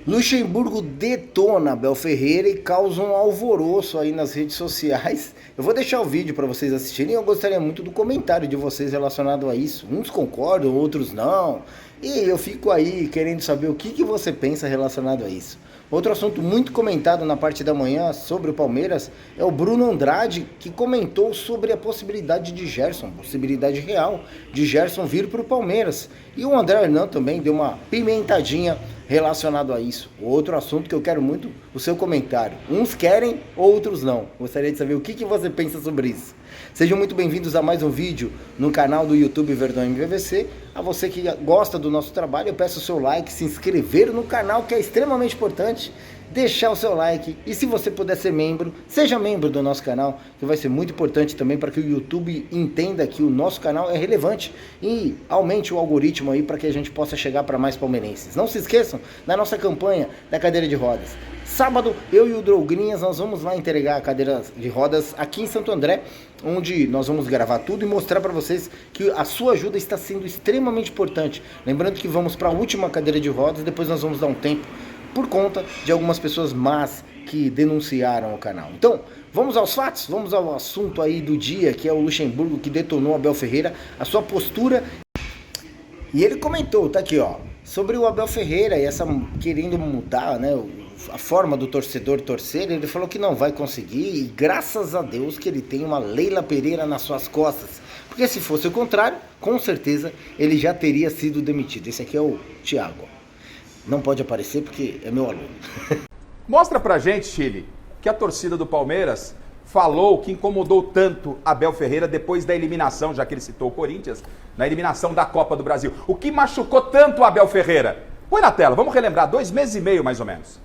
Luxemburgo detona Abel Ferreira e causa um alvoroço aí nas redes sociais. Eu vou deixar o vídeo para vocês assistirem e eu gostaria muito do comentário de vocês relacionado a isso. Uns concordam, outros não. E eu fico aí querendo saber o que você pensa relacionado a isso. Outro assunto muito comentado na parte da manhã sobre o Palmeiras é o Bruno Andrade, que comentou sobre a possibilidade de Gerson, possibilidade real de Gerson vir para o Palmeiras. E o André Hernan também deu uma pimentadinha relacionado a isso. Outro assunto que eu quero muito o seu comentário. Uns querem, outros não. Gostaria de saber o que você pensa sobre isso. Sejam muito bem-vindos a mais um vídeo no canal do YouTube Verdão MVVC. A você que gosta do nosso trabalho, eu peço o seu like, se inscrever no canal, que é extremamente importante, deixar o seu like e se você puder ser membro, seja membro do nosso canal, que vai ser muito importante também para que o YouTube entenda que o nosso canal é relevante e aumente o algoritmo aí para que a gente possa chegar para mais palmeirenses. Não se esqueçam da nossa campanha da cadeira de rodas. Sábado, eu e o Drogrinhas, nós vamos lá entregar a cadeira de rodas aqui em Santo André, onde nós vamos gravar tudo e mostrar para vocês que a sua ajuda está sendo extremamente importante. Lembrando que vamos para a última cadeira de rodas, depois nós vamos dar um tempo por conta de algumas pessoas más que denunciaram o canal. Então, vamos aos fatos, vamos ao assunto aí do dia, que é o Luxemburgo que detonou Abel Ferreira, a sua postura. E ele comentou, tá aqui ó, sobre o Abel Ferreira e essa querendo mudar, né, a forma do torcedor torcer. Ele falou que não vai conseguir e graças a Deus que ele tem uma Leila Pereira nas suas costas. Porque se fosse o contrário, com certeza ele já teria sido demitido. Esse aqui é o Thiago. Não pode aparecer porque é meu aluno. Mostra pra gente, Chile, que a torcida do Palmeiras falou que incomodou tanto Abel Ferreira depois da eliminação, já que ele citou o Corinthians, na eliminação da Copa do Brasil. O que machucou tanto o Abel Ferreira? Põe na tela, vamos relembrar, 2 meses e meio mais ou menos.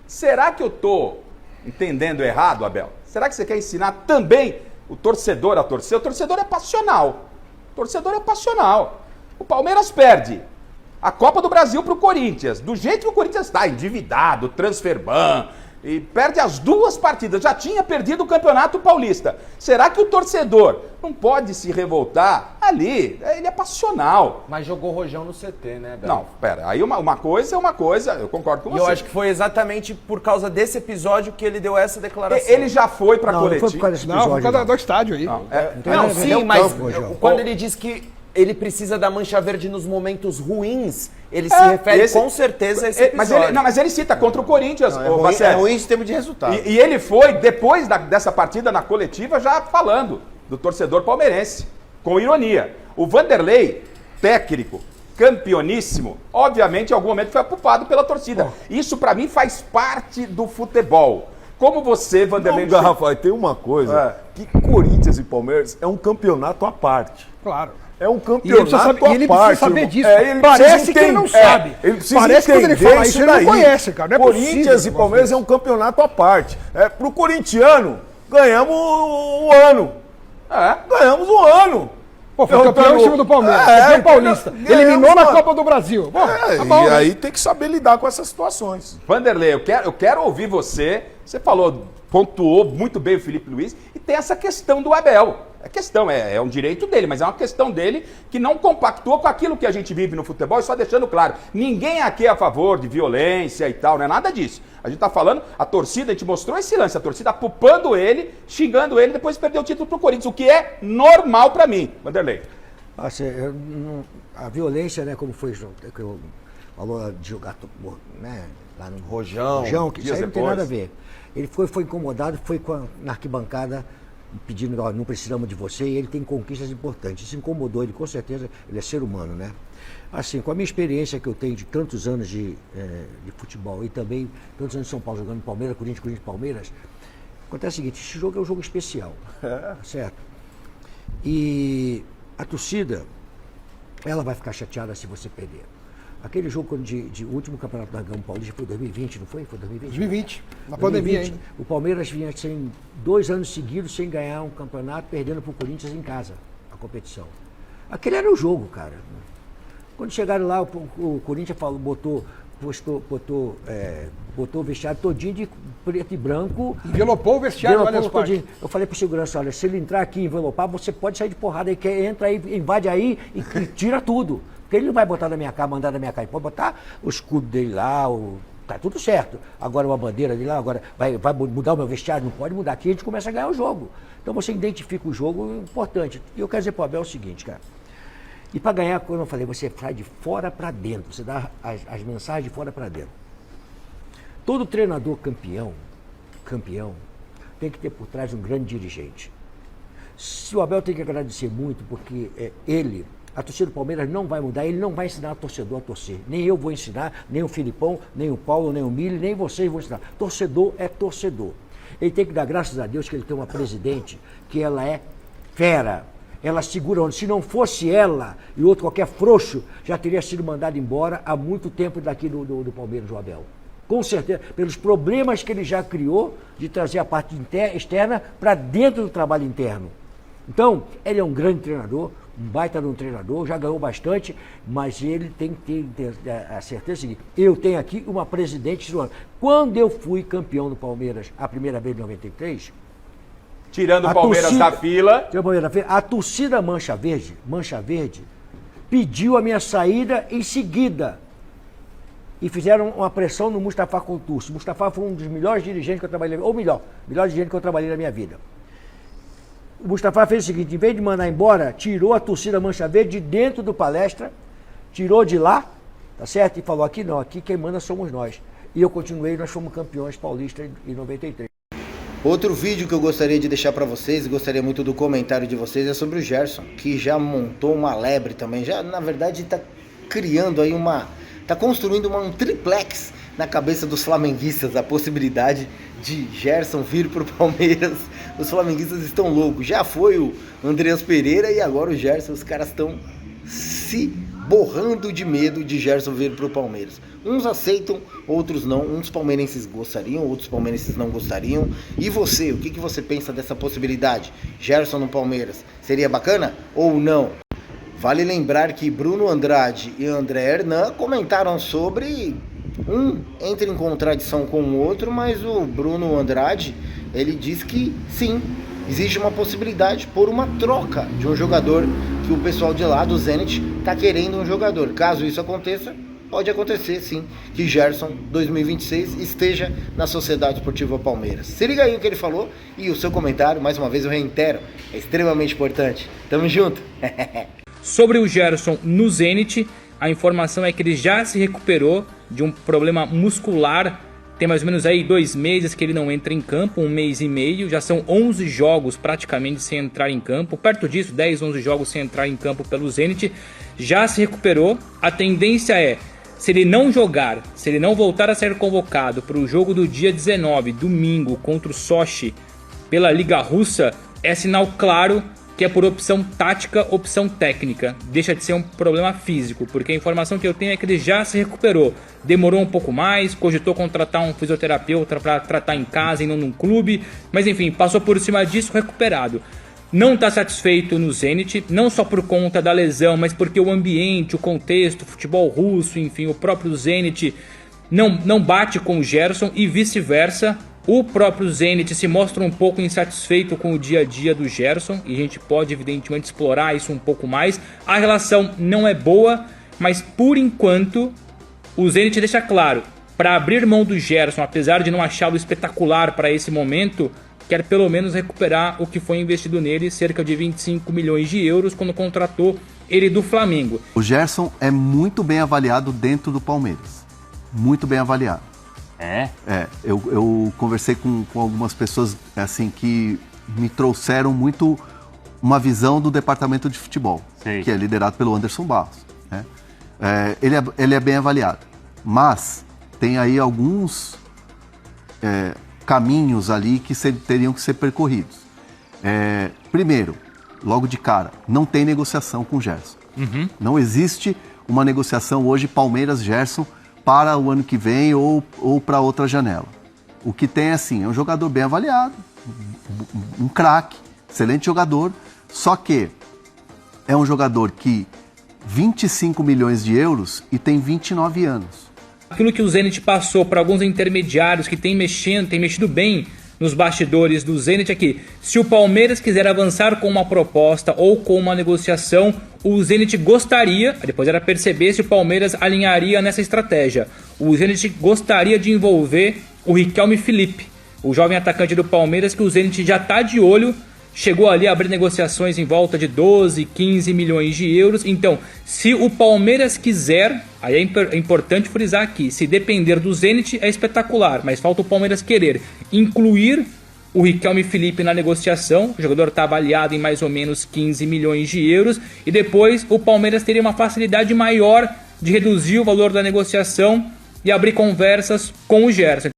Será que eu tô entendendo errado, Abel? Será que você quer ensinar também o torcedor a torcer? O torcedor é passional. O torcedor é passional. O Palmeiras perde a Copa do Brasil pro Corinthians. Do jeito que o Corinthians está, endividado, transferban, e perde as 2 partidas. Já tinha perdido o Campeonato Paulista. Será que o torcedor não pode se revoltar ali? Ele é passional. Mas jogou rojão no CT, né, Abel? Não, pera. Aí uma coisa é uma coisa, eu concordo com você. E eu acho que foi exatamente por causa desse episódio que ele deu essa declaração. Ele já foi pra coletiva. Não foi por causa desse episódio. Não, por causa do estádio aí. Não, sim, mas quando ele diz que ele precisa da mancha verde nos momentos ruins, ele se refere com certeza a esse episódio. Mas ele cita contra o Corinthians, é ruim em termos de resultado. E ele foi, depois dessa partida na coletiva, já falando do torcedor palmeirense, com ironia. O Vanderlei, técnico, campeoníssimo, obviamente em algum momento foi culpado pela torcida. Isso pra mim faz parte do futebol. Como você, Vanderlei... Não, Rafael, tem uma coisa, que Corinthians e Palmeiras é um campeonato à parte. Claro. É um campeonato à parte. E ele precisa saber disso. Parece que ele não sabe. Ele precisa Parece que quando ele fala isso, ele não conhece, cara. Não é Corinthians e Palmeiras é um campeonato à parte. Pro corintiano, ganhamos o ano. Ganhamos o ano. Pô, foi campeão em cima do Palmeiras. Campeão paulista. Eliminou na Copa do Brasil. Bom, tá bom, e aí tem que saber lidar com essas situações. Vanderlei, eu quero ouvir você. Você falou, pontuou muito bem o Felipe Luiz. E tem essa questão do Abel. É um direito dele, mas é uma questão dele que não compactua com aquilo que a gente vive no futebol. E só deixando claro, ninguém aqui é a favor de violência e tal, não é nada disso. A gente tá falando, a torcida, a gente mostrou esse lance, a torcida apupando ele, xingando ele, depois perdeu o título pro Corinthians, o que é normal pra mim, Vanderlei. A violência, né, como foi que eu falou de jogar né, lá no Rojão, que isso aí não tem nada a ver. Ele foi incomodado, foi na arquibancada pedindo, ó, não precisamos de você, e ele tem conquistas importantes. Isso incomodou ele, com certeza, ele é ser humano, né? Assim, com a minha experiência que eu tenho de tantos anos de futebol e também tantos anos em São Paulo jogando Palmeiras, Corinthians, Palmeiras, acontece o seguinte, esse jogo é um jogo especial, certo? E a torcida, ela vai ficar chateada se você perder. Aquele jogo de último campeonato da Gama Paulista foi 2020, não foi? Foi 2020? 2020, na pandemia ainda. O Palmeiras vinha sem 2 anos seguidos sem ganhar um campeonato, perdendo para o Corinthians em casa, a competição. Aquele era o jogo, cara. Quando chegaram lá, o Corinthians botou o vestiário todinho de preto e branco. Envelopou o vestiário, olha as partes. Eu falei pro segurança, olha, se ele entrar aqui e envelopar, você pode sair de porrada aí, entra aí, invade aí e tira tudo. Porque ele não vai botar na minha cara, mandar na minha cara. Ele pode botar o escudo dele lá, tá tudo certo. Agora uma bandeira dele lá, agora vai mudar o meu vestiário, não pode mudar. Aqui a gente começa a ganhar o jogo. Então você identifica o jogo, importante. E eu quero dizer pro Abel o seguinte, cara. E para ganhar, como eu falei, você sai de fora para dentro, você dá as mensagens de fora para dentro. Todo treinador campeão, tem que ter por trás um grande dirigente. Se o Abel tem que agradecer muito, porque a torcida do Palmeiras não vai mudar, ele não vai ensinar o torcedor a torcer. Nem eu vou ensinar, nem o Filipão, nem o Paulo, nem o Mili, nem vocês vão ensinar. Torcedor é torcedor. Ele tem que dar graças a Deus que ele tem uma presidente que ela é fera. Ela segura onde. Se não fosse ela e outro qualquer frouxo, já teria sido mandado embora há muito tempo daqui do Palmeiras, o Abel. Com certeza, pelos problemas que ele já criou de trazer a parte externa para dentro do trabalho interno. Então, ele é um grande treinador, um baita de um treinador, já ganhou bastante, mas ele tem que ter a certeza seguinte, eu tenho aqui uma presidente. Quando eu fui campeão do Palmeiras a primeira vez em 93... Tirando o Palmeiras da fila. A torcida Mancha Verde pediu a minha saída em seguida. E fizeram uma pressão no Mustafa Contursi. Mustafa foi um dos melhores dirigentes que eu trabalhei, ou melhor dirigente que eu trabalhei na minha vida. O Mustafa fez o seguinte, em vez de mandar embora, tirou a torcida Mancha Verde de dentro do palestra, tirou de lá, tá certo? E falou, aqui não, aqui quem manda somos nós. E eu continuei, nós fomos campeões paulistas em 93. Outro vídeo que eu gostaria de deixar para vocês, gostaria muito do comentário de vocês, é sobre o Gerson, que já montou uma lebre também, já na verdade está criando aí está construindo um triplex na cabeça dos flamenguistas, a possibilidade de Gerson vir para o Palmeiras. Os flamenguistas estão loucos, já foi o Andreas Pereira e agora o Gerson, os caras estão se borrando de medo de Gerson vir para o Palmeiras. Uns aceitam, outros não. Uns palmeirenses gostariam, outros palmeirenses não gostariam. E você, o que você pensa dessa possibilidade? Gerson no Palmeiras, seria bacana ou não? Vale lembrar que Bruno Andrade e André Hernan comentaram sobre... Um entra em contradição com o outro, mas o Bruno Andrade, ele diz que sim, existe uma possibilidade por uma troca de um jogador, que o pessoal de lá do Zenit está querendo um jogador. Caso isso aconteça, pode acontecer sim, que Gerson 2026 esteja na Sociedade Esportiva Palmeiras. Se liga aí o que ele falou e o seu comentário, mais uma vez eu reitero, é extremamente importante. Tamo junto! Sobre o Gerson no Zenit, a informação é que ele já se recuperou de um problema muscular. Tem mais ou menos aí 2 meses que ele não entra em campo, 1 mês e meio. Já são 11 jogos praticamente sem entrar em campo. Perto disso, 10, 11 jogos sem entrar em campo pelo Zenit. Já se recuperou. A tendência é, se ele não jogar, se ele não voltar a ser convocado para o jogo do dia 19, domingo, contra o Sochi, pela Liga Russa, é sinal claro que é por opção tática, opção técnica. Deixa de ser um problema físico, porque a informação que eu tenho é que ele já se recuperou. Demorou um pouco mais, cogitou contratar um fisioterapeuta para tratar em casa e não num clube, mas enfim, passou por cima disso recuperado. Não está satisfeito no Zenit, não só por conta da lesão, mas porque o ambiente, o contexto, o futebol russo, enfim, o próprio Zenit não bate com o Gerson e vice-versa. O próprio Zenit se mostra um pouco insatisfeito com o dia a dia do Gerson e a gente pode evidentemente explorar isso um pouco mais. A relação não é boa, mas por enquanto o Zenit deixa claro, para abrir mão do Gerson, apesar de não achá-lo espetacular para esse momento, quer pelo menos recuperar o que foi investido nele, cerca de 25 milhões de euros, quando contratou ele do Flamengo. O Gerson é muito bem avaliado dentro do Palmeiras, muito bem avaliado. Eu conversei com algumas pessoas assim que me trouxeram muito uma visão do departamento de futebol, que é liderado pelo Anderson Barros, né? Ele é bem avaliado, mas tem aí alguns caminhos ali que teriam que ser percorridos. Primeiro, logo de cara, não tem negociação com o Gerson. Não existe uma negociação hoje Palmeiras-Gerson para o ano que vem ou para outra janela. O que tem assim, é um jogador bem avaliado, um craque, excelente jogador, só que é um jogador que 25 milhões de euros e tem 29 anos. Aquilo que o Zenit passou para alguns intermediários que tem mexido bem nos bastidores do Zenit é que, se o Palmeiras quiser avançar com uma proposta ou com uma negociação, o Zenit gostaria, depois era perceber se o Palmeiras alinharia nessa estratégia, o Zenit gostaria de envolver o Riquelme Felipe, o jovem atacante do Palmeiras, que o Zenit já está de olho, chegou ali a abrir negociações em volta de 12, 15 milhões de euros. Então, se o Palmeiras quiser, aí é importante frisar aqui, se depender do Zenit é espetacular, mas falta o Palmeiras querer incluir o Riquelme Felipe na negociação. O jogador está avaliado em mais ou menos 15 milhões de euros, e depois o Palmeiras teria uma facilidade maior de reduzir o valor da negociação e abrir conversas com o Gerson.